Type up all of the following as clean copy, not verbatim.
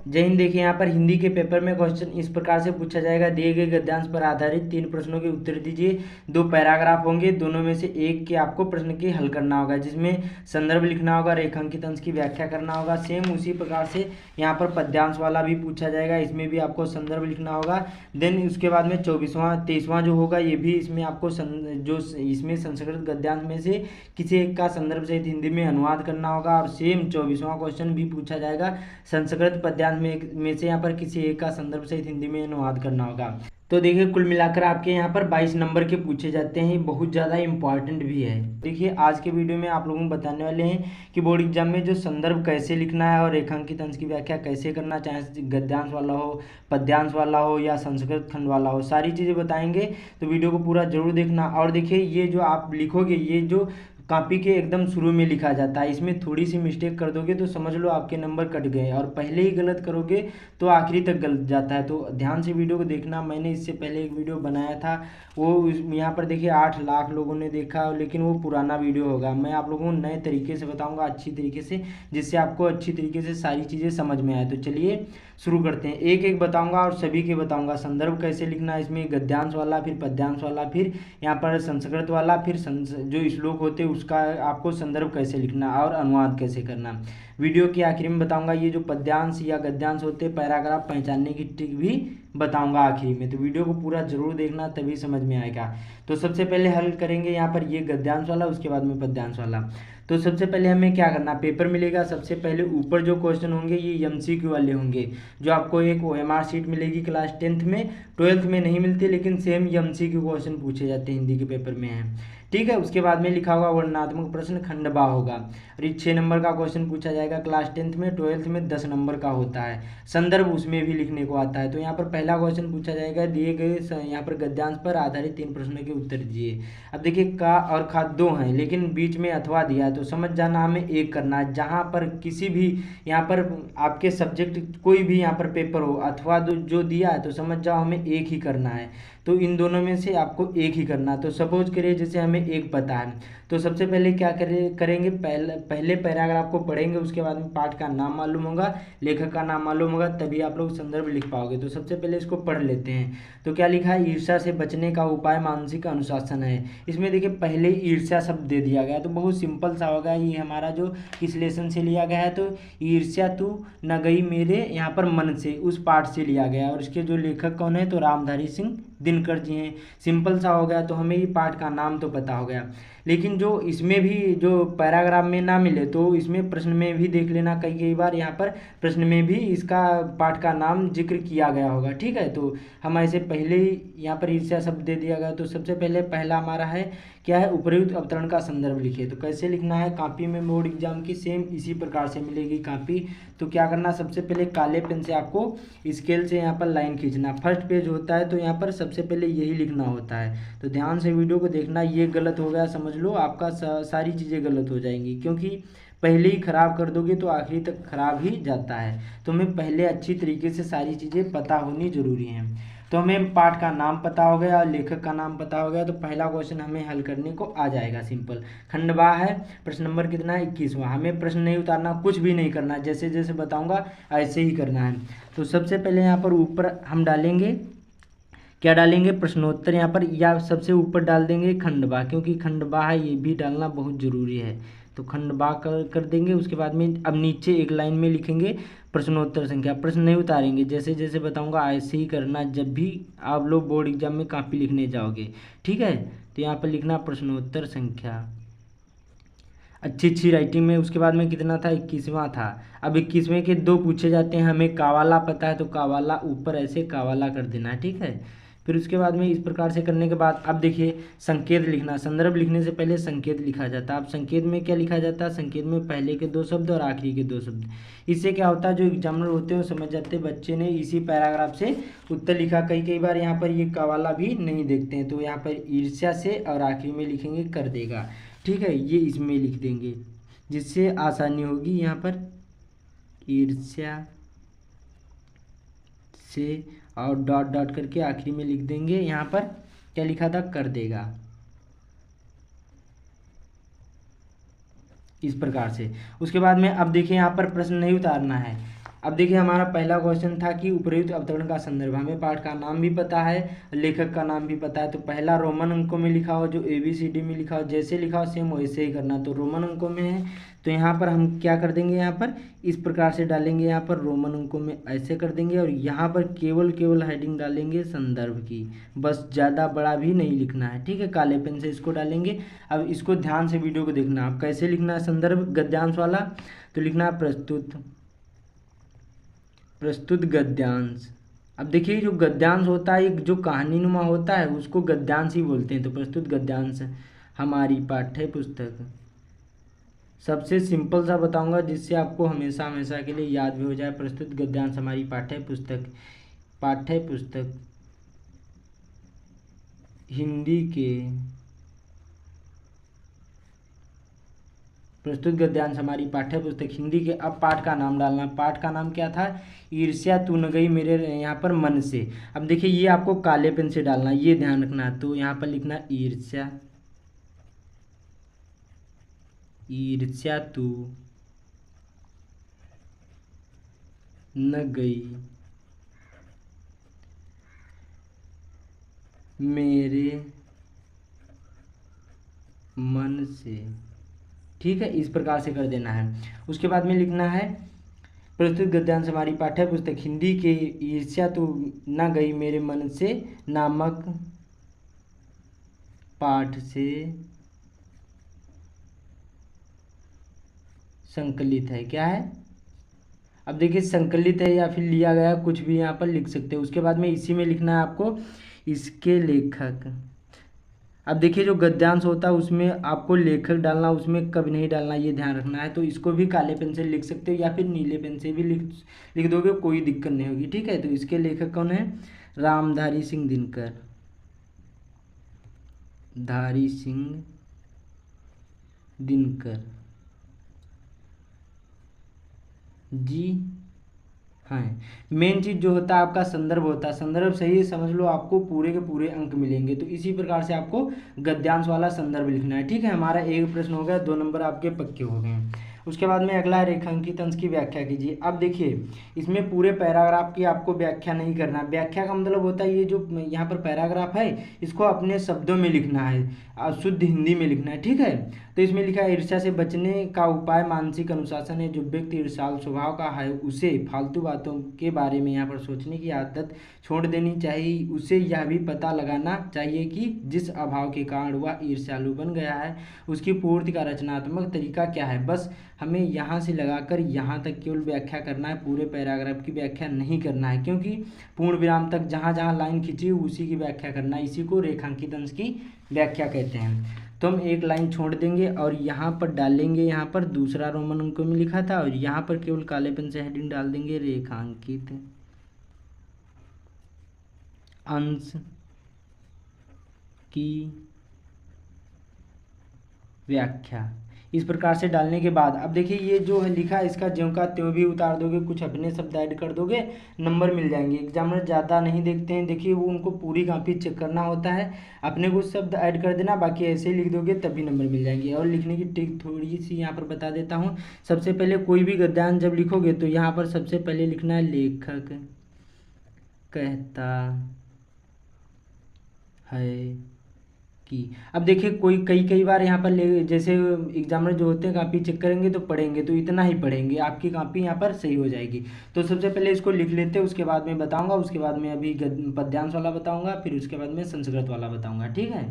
जय हिंद। देखिए यहाँ पर हिंदी के पेपर में क्वेश्चन इस प्रकार से पूछा जाएगा। दिए गए गद्यांश पर आधारित 3 प्रश्नों के उत्तर दीजिए। 2 पैराग्राफ होंगे, दोनों में से एक के आपको प्रश्न की हल करना होगा, जिसमें संदर्भ लिखना होगा, रेखांकित अंश की व्याख्या करना होगा। सेम उसी प्रकार से यहाँ पर पद्यांश वाला भी पूछा जाएगा, इसमें भी आपको संदर्भ लिखना होगा। देन उसके बाद में 23वां जो होगा, ये भी इसमें आपको जो इसमें संस्कृत गद्यांश में से किसी एक का संदर्भ सहित हिंदी में अनुवाद करना होगा। और सेम 24वां क्वेश्चन भी पूछा जाएगा, संस्कृत पद्यांश में से यहाँ पर किसी एक का संदर्भ सहित हिंदी में अनुवाद करना होगा। तो देखिए कुल मिलाकर आपके यहाँ पर 22 नंबर के पूछे जाते हैं, बहुत ज़्यादा इंपॉर्टेंट भी है। देखिए आज के वीडियो में आप लोगों को बताने वाले हैं कि बोर्ड एग्जाम में जो संदर्भ कैसे लिखना है और रेखांकित अंश की व्याख्या कैसे करना, चाहे गद्यांश वाला हो, पद्यांश वाला हो या संस्कृत खंड वाला हो, सारी चीज़ें बताएंगे। तो वीडियो को पूरा जरूर देखना। और देखिए ये जो आप लिखोगे, ये जो कॉपी के एकदम शुरू में लिखा जाता है, इसमें थोड़ी सी मिस्टेक कर दोगे तो समझ लो आपके नंबर कट गए, और पहले ही गलत करोगे तो आखिरी तक गलत जाता है। तो ध्यान से वीडियो को देखना। मैंने इससे पहले एक वीडियो बनाया था, वो यहाँ पर देखिए 8 लाख लोगों ने देखा, लेकिन वो पुराना वीडियो होगा। मैं आप लोगों को नए तरीके से बताऊँगा, अच्छी तरीके से, जिससे आपको अच्छी तरीके से सारी चीज़ें समझ में आए। तो चलिए शुरू करते हैं। एक एक बताऊंगा और सभी के बताऊंगा। संदर्भ कैसे लिखना है, इसमें गद्यांश वाला, फिर पद्यांश वाला, फिर यहाँ पर संस्कृत वाला, फिर जो श्लोक होते हैं उसका आपको संदर्भ कैसे लिखना और अनुवाद कैसे करना। वीडियो के आखिर में बताऊंगा ये जो पद्यांश या गद्यांश होते हैं, पैराग्राफ पहचानने की ट्रिक भी बताऊंगा आखिरी में। तो वीडियो को पूरा जरूर देखना, तभी समझ में आएगा। तो सबसे पहले हल करेंगे यहाँ पर ये गद्यांश वाला, उसके बाद में पद्यांश वाला। तो सबसे पहले हमें क्या करना, पेपर मिलेगा, सबसे पहले ऊपर जो क्वेश्चन होंगे ये एमसीक्यू वाले होंगे, जो आपको एक ओएमआर शीट मिलेगी क्लास 10th में, 12th में नहीं मिलती, लेकिन सेम एमसीक्यू क्वेश्चन पूछे जाते हैं, हिंदी के पेपर में है। ठीक है, उसके बाद में लिखा होगा वर्णनात्मक प्रश्न खंड बा होगा, और ये 6 नंबर का क्वेश्चन पूछा जाएगा क्लास 10th में, 12th में 10 नंबर का होता है। संदर्भ उसमें भी लिखने को आता है। तो यहाँ पर पहला क्वेश्चन पूछा जाएगा, दिए गए यहाँ पर गद्यांश पर आधारित 3 प्रश्नों के उत्तर दीजिए। अब देखिए का और खा 2 हैं, लेकिन बीच में अथवा दिया है, तो समझ जाना हमें एक करना है। जहाँ पर किसी भी यहाँ पर आपके सब्जेक्ट कोई भी यहाँ पर पेपर हो, अथवा जो दिया है तो समझ जाओ हमें एक ही करना है। तो इन दोनों में से आपको एक ही करना है। तो सपोज करिए जैसे हमें एक पता है, तो सबसे पहले क्या करेंगे, पहले पैराग्राफ को पढ़ेंगे, उसके बाद में पाठ का नाम मालूम होगा, लेखक का नाम मालूम होगा, तभी आप लोग संदर्भ लिख पाओगे। तो सबसे पहले इसको पढ़ लेते हैं। तो क्या लिखा है, ईर्ष्या से बचने का उपाय मानसिक अनुशासन है। इसमें देखिए पहले ही ईर्ष्या शब्द दे दिया गया है, तो बहुत सिंपल सा होगा। ये हमारा जो किस लेसन से लिया गया है, तो ईर्ष्या तू न गई मेरे यहाँ पर मन से, उस पाठ से लिया गया है। और इसके जो लेखक कौन है, तो रामधारी सिंह दिनकर जी हैं। सिंपल सा हो गया, तो हमें ये पाठ का नाम तो पता हो गया। लेकिन जो इसमें भी जो पैराग्राफ में ना मिले, तो इसमें प्रश्न में भी देख लेना, कई कई बार यहाँ पर प्रश्न में भी इसका पाठ का नाम जिक्र किया गया होगा। ठीक है, तो हम ऐसे पहले ही यहाँ पर ईर्ष्या शब्द दे दिया गया। तो सबसे पहले पहला हमारा है क्या है, उपयुक्त अवतरण का संदर्भ लिखिए। तो कैसे लिखना है, कॉपी में बोर्ड एग्जाम की सेम इसी प्रकार से मिलेगी कॉपी। तो क्या करना, सबसे पहले काले पेन से आपको स्केल से यहाँ पर लाइन खींचना। फर्स्ट पेज होता है, तो यहाँ पर सबसे पहले यही लिखना होता है। तो ध्यान से वीडियो को देखना। ये गलत हो गया समझ लो, आपका सारी चीज़ें गलत हो जाएंगी, क्योंकि पहले ही खराब कर दोगे तो आखिरी तक खराब ही जाता है। तो हमें पहले अच्छी तरीके से सारी चीज़ें पता होनी जरूरी हैं। तो हमें पाठ का नाम पता हो गया और लेखक का नाम पता हो गया, तो पहला क्वेश्चन हमें हल करने को आ जाएगा। सिंपल खंडवा है, प्रश्न नंबर कितना है, 21वां। हमें प्रश्न नहीं उतारना, कुछ भी नहीं करना, जैसे जैसे बताऊंगा ऐसे ही करना है। तो सबसे पहले यहाँ पर ऊपर हम डालेंगे, क्या डालेंगे, प्रश्नोत्तर यहाँ पर, या सबसे ऊपर डाल देंगे खंडवा, क्योंकि खंडवा है, ये भी डालना बहुत ज़रूरी है। तो खंडवा कर देंगे। उसके बाद में अब नीचे एक लाइन में लिखेंगे प्रश्नोत्तर संख्या। प्रश्न नहीं उतारेंगे, जैसे जैसे बताऊंगा ऐसे ही करना जब भी आप लोग बोर्ड एग्जाम में कॉपी लिखने जाओगे। ठीक है, तो यहाँ पर लिखना प्रश्नोत्तर संख्या, अच्छी राइटिंग में। उसके बाद में कितना था, 21वां था। अब 21वें के 2 पूछे जाते हैं, हमें कावाला पता है, तो कावाला ऊपर ऐसे कावाला कर देना है। ठीक है, फिर उसके बाद में इस प्रकार से करने के बाद अब देखिए संकेत लिखना। संदर्भ लिखने से पहले संकेत लिखा जाता है। अब संकेत में क्या लिखा जाता है, संकेत में पहले के 2 शब्द और आखिरी के 2 शब्द। इससे क्या होता है, जो एग्जामिनर होते हैं वो समझ जाते हैं बच्चे ने इसी पैराग्राफ से उत्तर लिखा। कई बार यहाँ पर ये कावाला भी नहीं देखते हैं, तो यहाँ पर ईर्ष्या से और आखिरी में लिखेंगे कर देगा। ठीक है, ये इसमें लिख देंगे, जिससे आसानी होगी। यहाँ पर ईर्ष्या से और डॉट डॉट करके आखिरी में लिख देंगे। यहाँ पर क्या लिखा था, कर देगा, इस प्रकार से। उसके बाद में अब देखिए यहाँ पर प्रश्न नहीं उतारना है, अब देखिए हमारा पहला क्वेश्चन था कि उपयुक्त अवतरण का संदर्भ, हमें पाठ का नाम भी पता है, लेखक का नाम भी पता है, तो पहला रोमन अंकों में लिखा हो, जो ABCD में लिखा हो, जैसे लिखा हो सेम वैसे ही करना। तो रोमन अंकों में है तो यहाँ पर हम क्या कर देंगे, यहाँ पर इस प्रकार से डालेंगे, यहाँ पर रोमन अंकों में ऐसे कर देंगे और यहाँ पर केवल हेडिंग डालेंगे संदर्भ की, बस ज़्यादा बड़ा भी नहीं लिखना है, ठीक है। काले पेन से इसको डालेंगे। अब इसको ध्यान से वीडियो को देखना, आप कैसे लिखना है संदर्भ गद्यांश वाला, तो लिखना है प्रस्तुत गद्यांश। अब देखिए जो गद्यांश होता है, एक जो कहानीनुमा होता है उसको गद्यांश ही बोलते हैं। तो प्रस्तुत गद्यांश हमारी पाठ्य पुस्तक, सबसे सिंपल सा बताऊंगा जिससे आपको हमेशा हमेशा के लिए याद भी हो जाए। प्रस्तुत गद्यांश हमारी पाठ्य पुस्तक हिंदी के, प्रस्तुत गद्यांश हमारी पाठ्य पुस्तक हिंदी के। अब पाठ का नाम डालना, पाठ का नाम क्या था, ईर्ष्या तू न गई मेरे यहाँ पर मन से। अब देखिए ये आपको काले पेन से डालना, ये ध्यान रखना। तो यहाँ पर लिखना ईर्ष्या तू न गई मेरे मन से, ठीक है, इस प्रकार से कर देना है। उसके बाद में लिखना है प्रस्तुत गद्यांश हमारी पाठ्य पुस्तक हिंदी के ईर्ष्या तो न गई मेरे मन से नामक पाठ से संकलित है। क्या है, अब देखिए संकलित है या फिर लिया गया, कुछ भी यहाँ पर लिख सकते हैं। उसके बाद में इसी में लिखना है आपको इसके लेखक। अब देखिए जो गद्यांश होता है उसमें आपको लेखक डालना, उसमें कभी नहीं डालना, ये ध्यान रखना है। तो इसको भी काले पेन से लिख सकते हो या फिर नीले पेन से भी लिख दोगे, कोई दिक्कत नहीं होगी, ठीक है। तो इसके लेखक कौन है, रामधारी सिंह दिनकर, धारी सिंह दिनकर जी। हाँ, मेन चीज़ जो होता है आपका संदर्भ होता है, संदर्भ सही समझ लो आपको पूरे के पूरे अंक मिलेंगे। तो इसी प्रकार से आपको गद्यांश वाला संदर्भ लिखना है, ठीक है। हमारा एक प्रश्न हो गया, 2 नंबर आपके पक्के हो गए। उसके बाद में अगला रेखांकित अंश की व्याख्या कीजिए। अब देखिए इसमें पूरे पैराग्राफ की आपको व्याख्या नहीं करना। व्याख्या का मतलब होता है ये जो यहाँ पर पैराग्राफ है इसको अपने शब्दों में लिखना है, शुद्ध हिंदी में लिखना है, ठीक है। तो इसमें लिखा है ईर्ष्या से बचने का उपाय मानसिक अनुशासन है। जो व्यक्ति ईर्ष्यालु स्वभाव का है उसे फालतू बातों के बारे में यहाँ पर सोचने की आदत छोड़ देनी चाहिए। उसे यह भी पता लगाना चाहिए कि जिस अभाव के कारण वह ईर्ष्यालु बन गया है उसकी पूर्ति का रचनात्मक तरीका क्या है। बस हमें यहाँ से लगाकर यहाँ तक केवल व्याख्या करना है, पूरे पैराग्राफ की व्याख्या नहीं करना है, क्योंकि पूर्ण विराम तक जहाँ जहाँ लाइन खींची उसी की व्याख्या करना है। इसी को रेखांकित अंश की व्याख्या कहते हैं। तो हम एक लाइन छोड़ देंगे और यहाँ पर डालेंगे, यहाँ पर दूसरा रोमन अंकों में लिखा था और यहाँ पर केवल काले पेन से हेडिंग डाल देंगे रेखांकित अंश की व्याख्या। इस प्रकार से डालने के बाद अब देखिए ये जो है लिखा है इसका ज्यों का त्यों भी उतार दोगे, कुछ अपने शब्द ऐड कर दोगे, नंबर मिल जाएंगे। एग्जामिनर ज़्यादा नहीं देखते हैं, देखिए वो उनको पूरी कॉपी चेक करना होता है, अपने कुछ शब्द ऐड कर देना, बाकी ऐसे ही लिख दोगे तभी नंबर मिल जाएंगे। और लिखने की ट्रिक थोड़ी सी यहाँ पर बता देता हूँ। सबसे पहले कोई भी गद्यांश जब लिखोगे तो यहाँ पर सबसे पहले लिखना है लेखक कहता है की। अब देखिए कोई कई बार यहाँ पर जैसे एग्जामिनर जो होते हैं कापी चेक करेंगे तो पढ़ेंगे, तो इतना ही पढ़ेंगे, आपकी कापी यहाँ पर सही हो जाएगी। तो सबसे पहले इसको लिख लेते हैं, उसके बाद में बताऊंगा, उसके बाद में अभी पद्यांश वाला बताऊंगा, फिर उसके बाद में संस्कृत वाला बताऊंगा, ठीक है।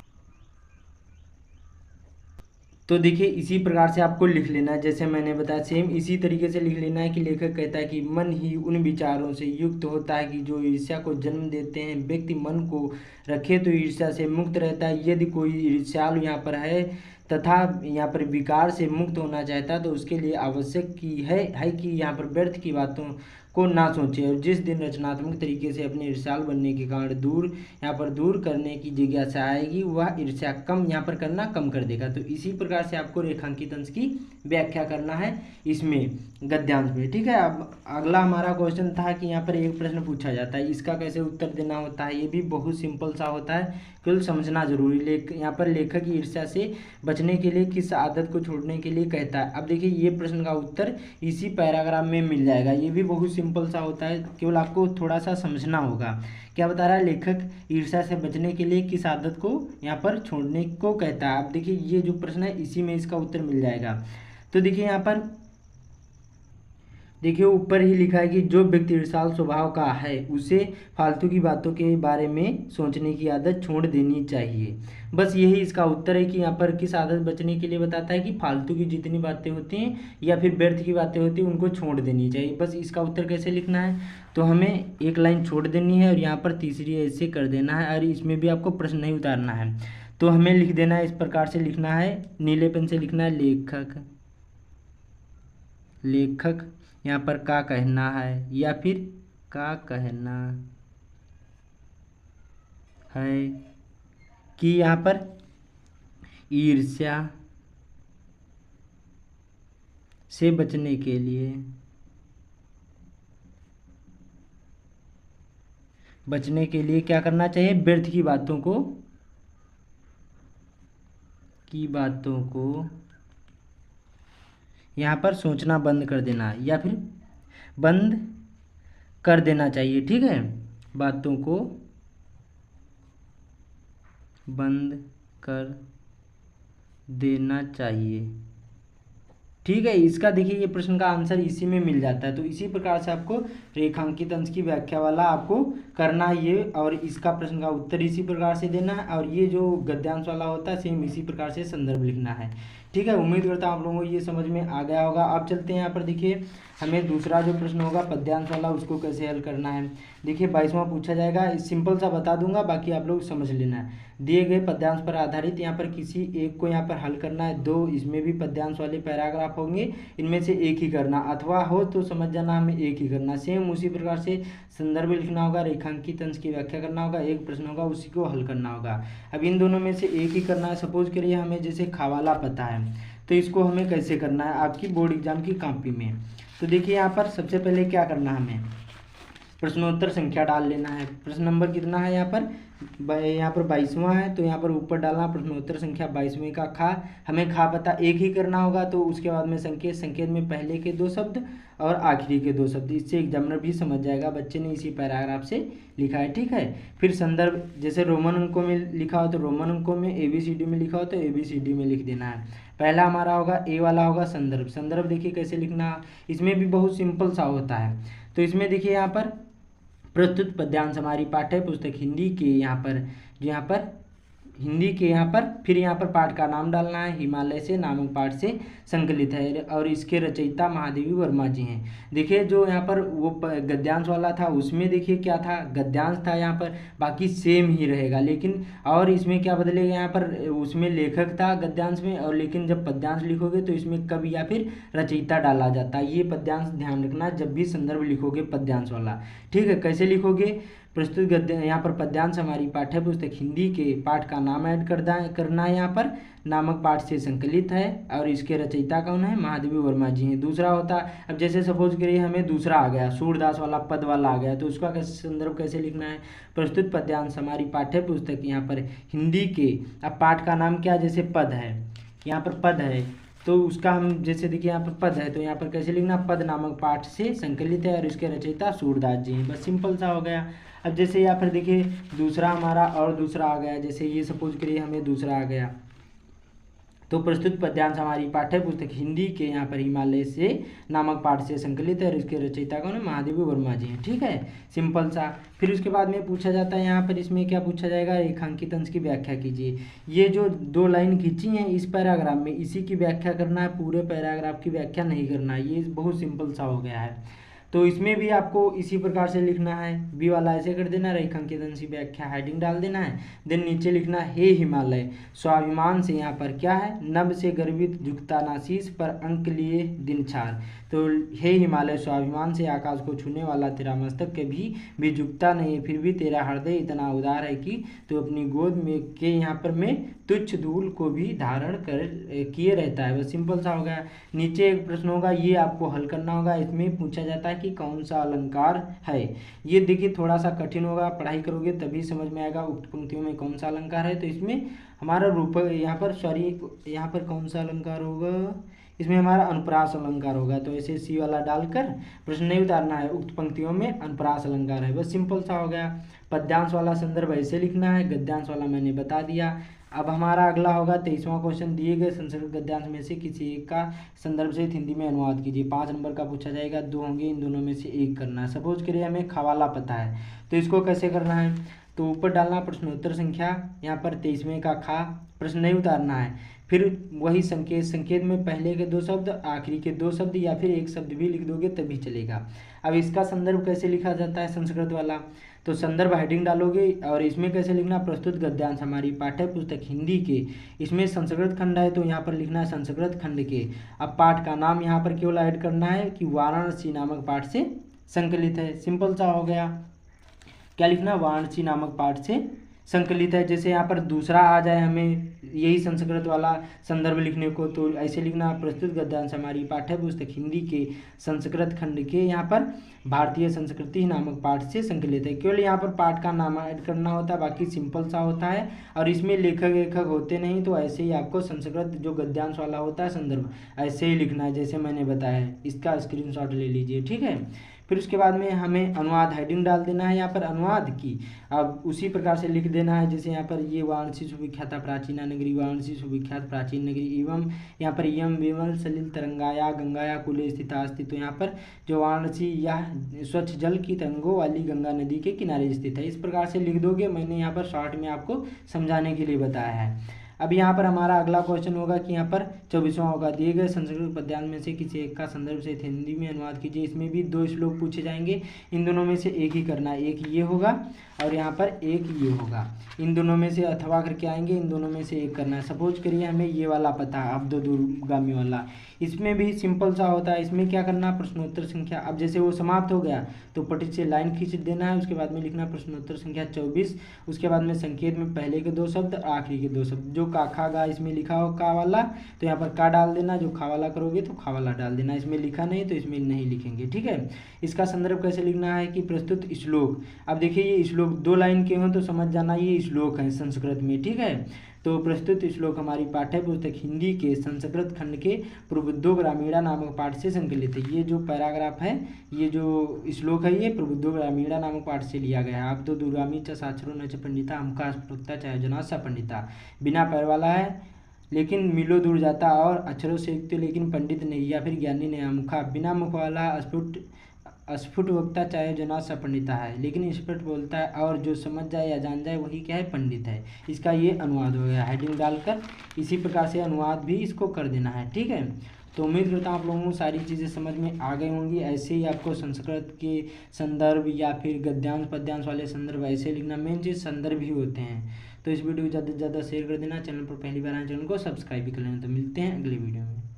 तो देखिए इसी प्रकार से आपको लिख लेना है, जैसे मैंने बताया सेम इसी तरीके से लिख लेना है कि लेखक कहता है कि मन ही उन विचारों से युक्त होता है कि जो ईर्ष्या को जन्म देते हैं। व्यक्ति मन को रखे तो ईर्ष्या से मुक्त रहता है। यदि कोई ईर्ष्यालु यहाँ पर है तथा यहाँ पर विकार से मुक्त होना चाहता है तो उसके लिए आवश्यक की है कि यहाँ पर व्यर्थ की बातों को ना सोचें और जिस दिन रचनात्मक तरीके से अपने ईर्ष्याल बनने के कारण यहाँ पर दूर करने की जिज्ञासा आएगी, वह ईर्ष्या कम यहाँ पर करना कम कर देगा। तो इसी प्रकार से आपको रेखांकित अंश की व्याख्या करना है इसमें गद्यांश में, ठीक है। अब अगला हमारा क्वेश्चन था कि यहाँ पर एक प्रश्न पूछा जाता है, इसका कैसे उत्तर देना होता है। ये भी बहुत सिंपल सा होता है, केवल समझना जरूरी। यहाँ पर लेखक ईर्ष्या से बचने के लिए किस आदत को छोड़ने के लिए कहता है। अब देखिए ये प्रश्न का उत्तर इसी पैराग्राफ में मिल जाएगा। ये भी बहुत सिंपल सा होता है, केवल आपको थोड़ा सा समझना होगा। क्या बता रहा है, लेखक ईर्ष्या से बचने के लिए किस आदत को यहाँ पर छोड़ने को कहता है। अब देखिए ये जो प्रश्न है इसी में इसका उत्तर मिल जाएगा। तो देखिए यहाँ पर देखिए ऊपर ही लिखा है कि जो व्यक्ति ईर्ष्यालु स्वभाव का है उसे फालतू की बातों के बारे में सोचने की आदत छोड़ देनी चाहिए। बस यही इसका उत्तर है कि यहाँ पर किस आदत बचने के लिए बताता है कि फालतू की जितनी बातें होती हैं या फिर व्यर्थ की बातें होती हैं उनको छोड़ देनी चाहिए। बस इसका उत्तर कैसे लिखना है, तो हमें एक लाइन छोड़ देनी है और यहाँ पर तीसरी ऐसे कर देना है, और इसमें भी आपको प्रश्न नहीं उतारना है। तो हमें लिख देना है, इस प्रकार से लिखना है, नीले पेन से लिखना है, लेखक यहाँ पर का कहना है या फिर का कहना है कि यहाँ पर ईर्ष्या से बचने के लिए क्या करना चाहिए, व्यर्थ की बातों को यहाँ पर सोचना बंद कर देना या फिर बंद कर देना चाहिए, ठीक है। बातों को बंद कर देना चाहिए, ठीक है। इसका देखिए ये प्रश्न का आंसर इसी में मिल जाता है। तो इसी प्रकार से आपको रेखांकित अंश की व्याख्या वाला आपको करना है ये, और इसका प्रश्न का उत्तर इसी प्रकार से देना है, और ये जो गद्यांश वाला होता है सेम इसी प्रकार से संदर्भ लिखना है, ठीक है। उम्मीद करता हूँ आप लोगों को ये समझ में आ गया होगा। अब चलते हैं यहाँ पर, देखिए हमें दूसरा जो प्रश्न होगा पद्यांश वाला उसको कैसे हल करना है। देखिए 22वां पूछा जाएगा, सिंपल सा बता दूंगा, बाकी आप लोग समझ लेना है। दिए गए पद्यांश पर आधारित यहाँ पर किसी एक को यहाँ पर हल करना है। दो इसमें भी पद्यांश वाले पैराग्राफ होंगे, इनमें से एक ही करना, अथवा हो तो समझ जाना हमें एक ही करना। सेम उसी प्रकार से संदर्भ लिखना होगा, रेखांकित अंश की व्याख्या करना होगा, एक प्रश्न होगा उसी को हल करना होगा। अब इन दोनों में से एक ही करना है। सपोज करिए हमें जैसे खवाला पता है, तो इसको हमें कैसे करना है आपकी बोर्ड एग्जाम की कॉपी में। तो देखिए यहाँ पर सबसे पहले क्या करना है, हमें प्रश्नोत्तर संख्या डाल लेना है। प्रश्न नंबर कितना है यहाँ पर 22वां है, तो यहाँ पर ऊपर डालना प्रश्नोत्तर संख्या 22वें का खा। हमें खा पता एक ही करना होगा, तो उसके बाद में संकेत में पहले के 2 शब्द और आखिरी के 2 शब्द। इससे एग्जामिनर भी समझ जाएगा, बच्चे ने इसी पैराग्राफ से लिखा है, ठीक है। फिर संदर्भ, जैसे रोमन अंकों में लिखा हो तो रोमन अंकों में, ABCD में लिखा हो तो ABCD में लिख देना है। पहला हमारा होगा ए वाला होगा संदर्भ देखिए कैसे लिखना, इसमें भी बहुत सिंपल सा होता है। तो इसमें देखिए यहाँ पर प्रस्तुत पद्यांश हमारी पाठ्य पुस्तक हिंदी के यहाँ पर फिर यहाँ पर पाठ का नाम डालना है, हिमालय से नामक पाठ से संकलित है, और इसके रचयिता महादेवी वर्मा जी हैं। देखिए जो यहाँ पर वो गद्यांश वाला था उसमें देखिए क्या था, गद्यांश था यहाँ पर, बाकी सेम ही रहेगा, लेकिन और इसमें क्या बदलेगा, यहाँ पर उसमें लेखक था गद्यांश में, और लेकिन जब पद्यांश लिखोगे तो इसमें कवि या फिर रचयिता डाला जाता है। ये पद्यांश ध्यान रखना जब भी संदर्भ लिखोगे पद्यांश वाला, ठीक है। कैसे लिखोगे, प्रस्तुत गद्य यहाँ पर पद्यांश हमारी पाठ्य पुस्तक हिंदी के पाठ का नाम ऐड करना है, यहाँ पर नामक पाठ से संकलित है, और इसके रचयिता कौन है, महादेवी वर्मा जी हैं। दूसरा होता, अब जैसे सपोज करिए हमें दूसरा आ गया, सूरदास वाला पद वाला आ गया, तो उसका संदर्भ कैसे लिखना है, प्रस्तुत पद्यांश हमारी पाठ्य पुस्तक यहाँ पर हिंदी के, अब पाठ का नाम क्या, जैसे पद है, यहाँ पर पद है, तो उसका हम जैसे देखिए यहाँ पर पद है, तो यहाँ पर कैसे लिखना, पद नामक पाठ से संकलित है, और इसके रचयिता सूरदास जी हैं। बस सिंपल सा हो गया। अब जैसे यहाँ पर देखिए दूसरा हमारा और दूसरा आ गया, जैसे ये सपोज करिए हमें दूसरा आ गया, तो प्रस्तुत पद्यांश हमारी पाठ्य पुस्तक हिंदी के यहाँ पर हिमालय से नामक पाठ से संकलित है, और इसके रचयिता कौन है, महादेवी वर्मा जी हैं, ठीक है। सिंपल सा। फिर उसके बाद में पूछा जाता है यहाँ पर, इसमें क्या पूछा जाएगा, रेखांकित अंश की व्याख्या कीजिए। ये जो 2 लाइन खींची हैं इस पैराग्राफ में, इसी की व्याख्या करना है, पूरे पैराग्राफ की व्याख्या नहीं करना है। ये बहुत सिंपल सा हो गया है। तो इसमें भी आपको इसी प्रकार से लिखना है, बी वाला ऐसे कर देना, रेखांकित अंश की व्याख्या हेडिंग डाल देना है, देन नीचे लिखना हे हिमालय स्वाभिमान से यहाँ पर क्या है, नभ से गर्वित झुकता नाशीस पर अंक लिए दिन छार। तो हे हिमालय स्वाभिमान से आकाश को छूने वाला तेरा मस्तक कभी भी झुकता नहीं है, फिर भी तेरा हृदय इतना उदार है कि तू अपनी गोद में के यहाँ पर में तुच्छ धूल को भी धारण कर किए रहता है। बस सिंपल सा हो गया। नीचे एक प्रश्न होगा, ये आपको हल करना होगा। इसमें पूछा जाता है कि कौन सा अलंकार है। ये देखिए थोड़ा सा कठिन होगा, पढ़ाई करोगे तभी समझ में आएगा उक्त पंक्तियों में कौन सा अलंकार है। तो इसमें हमारा रूप यहाँ पर यहाँ पर कौन सा अलंकार होगा, इसमें हमारा अनुप्रास अलंकार होगा। तो ऐसे सी वाला डालकर प्रश्न नहीं उतारना है, उक्त पंक्तियों में अनुप्रास अलंकार है। बस सिंपल सा हो गया। पद्यांश वाला संदर्भ ऐसे लिखना है, गद्यांश वाला मैंने बता दिया। अब हमारा अगला होगा 23वां क्वेश्चन, दिए गए संस्कृत गद्यांश में से किसी एक का संदर्भ से हिंदी में अनुवाद कीजिए। 5 नंबर का पूछा जाएगा, 2 होंगे, इन दोनों में से एक करना है। सपोज करिए हमें खवाला पता है, तो इसको कैसे करना है, तो ऊपर डालना प्रश्नोत्तर संख्या, यहाँ पर 23वें का खा, प्रश्न नहीं उतारना है। फिर वही संकेत में पहले के 2 शब्द, आखिरी के 2 शब्द या फिर 1 शब्द भी लिख दोगे तभी चलेगा। अब इसका संदर्भ कैसे लिखा जाता है संस्कृत वाला, तो संदर्भ हेडिंग डालोगे और इसमें कैसे लिखना, प्रस्तुत गद्यांश हमारी पाठ्य पुस्तक हिंदी के, इसमें संस्कृत खंड है तो यहाँ पर लिखना है संस्कृत खंड के। अब पाठ का नाम यहाँ पर केवल ऐड करना है कि वाराणसी नामक पाठ से संकलित है। सिंपल सा हो गया। क्या लिखना, वाराणसी नामक पाठ से संकलित है। जैसे यहाँ पर दूसरा आ जाए हमें यही संस्कृत वाला संदर्भ लिखने को, तो ऐसे लिखना, प्रस्तुत गद्यांश हमारी पाठ्य पुस्तक हिंदी के संस्कृत खंड के यहाँ पर भारतीय संस्कृति नामक पाठ से संकलित है। केवल यहाँ पर पाठ का नाम ऐड करना होता है, बाकी सिंपल सा होता है और इसमें लेखक होते नहीं। तो ऐसे ही आपको संस्कृत जो गद्यांश वाला होता है संदर्भ ऐसे ही लिखना है जैसे मैंने बताया है। इसका स्क्रीनशॉट ले लीजिए, ठीक है। फिर उसके बाद में हमें अनुवाद हेडिंग डाल देना है यहाँ पर अनुवाद की। अब उसी प्रकार से लिख देना है जैसे यहाँ पर ये वाराणसी सुविख्यात प्राचीना नगरी, वाराणसी सुविख्यात प्राचीन नगरी, एवं यहाँ पर यम विमल सलिल तरंगाया गंगाया कुले स्थिता अस्ति। तो यहाँ पर जो वाराणसी यह स्वच्छ जल की तरंगों वाली गंगा नदी के किनारे स्थित है। इस प्रकार से लिख दोगे, मैंने यहाँ पर शॉर्ट में आपको समझाने के लिए बताया है। अब यहाँ पर हमारा अगला क्वेश्चन होगा कि यहाँ पर 24वां होगा, दिए गए संस्कृत पद्यांश में से किसी एक का संदर्भ से हिंदी में अनुवाद कीजिए। इसमें भी 2 श्लोक पूछे जाएंगे, इन दोनों में से एक ही करना है। एक ये होगा और यहाँ पर एक ये होगा, इन दोनों में से अथवा करके आएंगे, इन दोनों में से एक करना है। सपोज करिए हमें ये वाला पता है, अब 2 दूरगामी वाला, इसमें भी सिंपल सा होता है। इसमें क्या करना, प्रश्नोत्तर संख्या, अब जैसे वो समाप्त हो गया तो पट्टी से लाइन खींच देना है, उसके बाद में लिखना प्रश्नोत्तर संख्या 24, उसके बाद में संकेत में पहले के 2 शब्द और आखिरी के 2 शब्द। जो का खा गा इसमें लिखा हो का वाला तो यहाँ पर का डाल देना, जो खा वाला करोगे तो खा वाला डाल देना। इसमें लिखा नहीं तो इसमें नहीं लिखेंगे, ठीक है। इसका संदर्भ कैसे लिखना है कि प्रस्तुत श्लोक, अब देखिए ये श्लोक 2 लाइन के हों तो समझ जाना ये श्लोक है संस्कृत में, ठीक है। तो प्रस्तुत श्लोक हमारी पाठ्य पुस्तक हिंदी के संस्कृत खंड के प्रबुद्धो ग्रामीणा नामक पाठ से संकलित है। ये जो पैराग्राफ है, ये जो श्लोक है, ये प्रबुद्धो ग्रामीणा नामक पाठ से लिया गया है। आप तो दूरगामी च साक्षरो न च पंडिता, हमका स्फुटता चाहे जना सा पंडिता, बिना पैर वाला है लेकिन मिलो दूर जाता, और अक्षरों से युक्त लेकिन पंडित नहीं, या फिर ज्ञानी नहीं। मुखा बिना मुख वाला, अस्फुट वक्ता चाहे जना सा पंडिता है, लेकिन स्फुट बोलता है, और जो समझ जाए या जान जाए वही क्या है, पंडित है। इसका ये अनुवाद हो गया हेडिंग डालकर। इसी प्रकार से अनुवाद भी इसको कर देना है, ठीक है। तो उम्मीद करता हूँ आप लोगों को सारी चीज़ें समझ में आ गई होंगी। ऐसे ही आपको संस्कृत के संदर्भ या फिर गद्यांश पद्यांश वाले संदर्भ ऐसे लिखना, मेन चीज़ संदर्भ ही होते हैं। तो इस वीडियो को ज़्यादा से ज़्यादा शेयर कर देना, चैनल पर पहली बार आए चैनल को सब्सक्राइब भी कर लेना। तो मिलते हैं अगले वीडियो में।